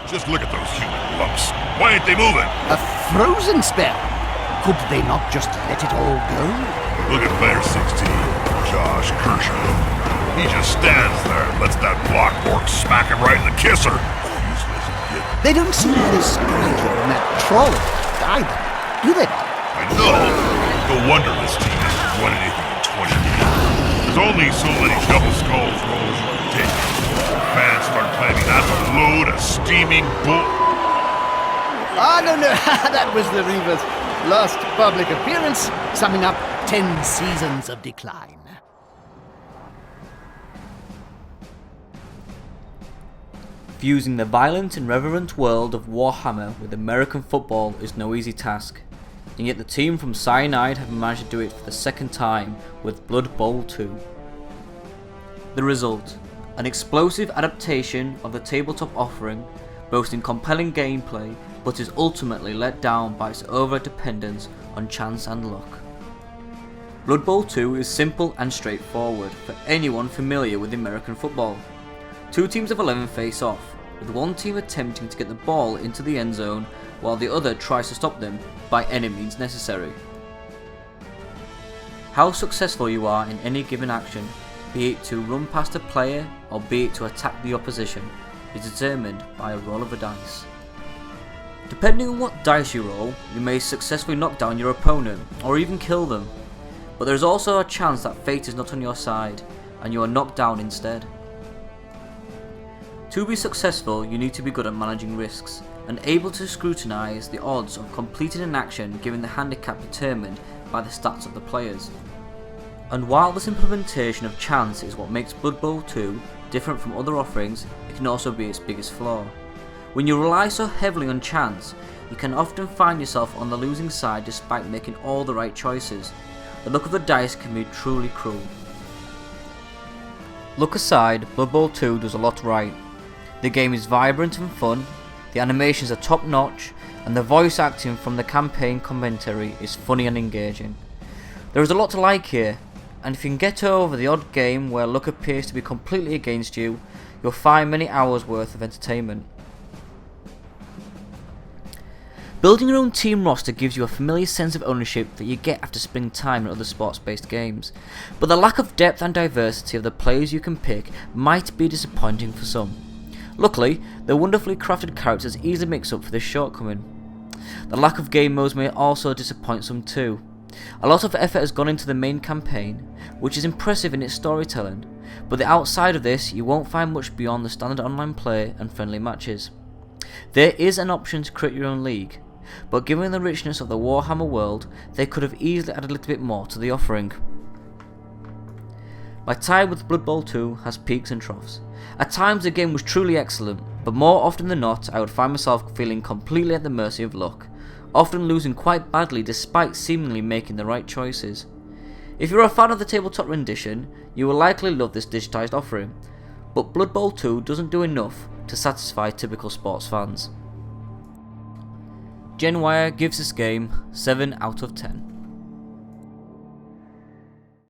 Just look at those human lumps. Why ain't they moving? A frozen spell? Could they not just let it all go? Look at player 16, Josh Kershaw. He just stands there and lets that block orc smack him right in the kisser. Useless git. They don't seem as sprightly in that trolley either, do they? I know. No wonder this team hasn't won anything in 20 years. There's only so many double skulls rolls you can take. Fans start claiming that's a load of steaming bull. Ah, no, that was the Reaver's last public appearance, summing up 10 seasons of decline. Fusing the violent and reverent world of Warhammer with American football is no easy task, and yet the team from Cyanide have managed to do it for the second time with Blood Bowl 2. The result: an explosive adaptation of the tabletop offering, boasting compelling gameplay, but is ultimately let down by its over-dependence on chance and luck. Blood Bowl 2 is simple and straightforward for anyone familiar with American football. 2 teams of 11 face off, with one team attempting to get the ball into the end zone while the other tries to stop them by any means necessary. How successful you are in any given action, be it to run past a player or be it to attack the opposition, is determined by a roll of a dice. Depending on what dice you roll, you may successfully knock down your opponent or even kill them, but there is also a chance that fate is not on your side and you are knocked down instead. To be successful, you need to be good at managing risks and able to scrutinise the odds of completing an action given the handicap determined by the stats of the players. And while this implementation of chance is what makes Blood Bowl 2 different from other offerings, it can also be its biggest flaw. When you rely so heavily on chance, you can often find yourself on the losing side despite making all the right choices. The luck of the dice can be truly cruel. Luck aside, Blood Bowl 2 does a lot right. The game is vibrant and fun, the animations are top notch, and the voice acting from the campaign commentary is funny and engaging. There is a lot to like here, and if you can get over the odd game where luck appears to be completely against you, you'll find many hours worth of entertainment. Building your own team roster gives you a familiar sense of ownership that you get after spending time in other sports-based games, but the lack of depth and diversity of the players you can pick might be disappointing for some. Luckily, the wonderfully crafted characters easily makes up for this shortcoming. The lack of game modes may also disappoint some too. A lot of effort has gone into the main campaign, which is impressive in its storytelling, but outside of this you won't find much beyond the standard online play and friendly matches. There is an option to create your own league, but given the richness of the Warhammer world, they could have easily added a little bit more to the offering. My time with Blood Bowl 2 has peaks and troughs. At times the game was truly excellent, but more often than not I would find myself feeling completely at the mercy of luck, often losing quite badly despite seemingly making the right choices. If you're a fan of the tabletop rendition, you will likely love this digitised offering, but Blood Bowl 2 doesn't do enough to satisfy typical sports fans. GENWire gives this game 7 out of 10.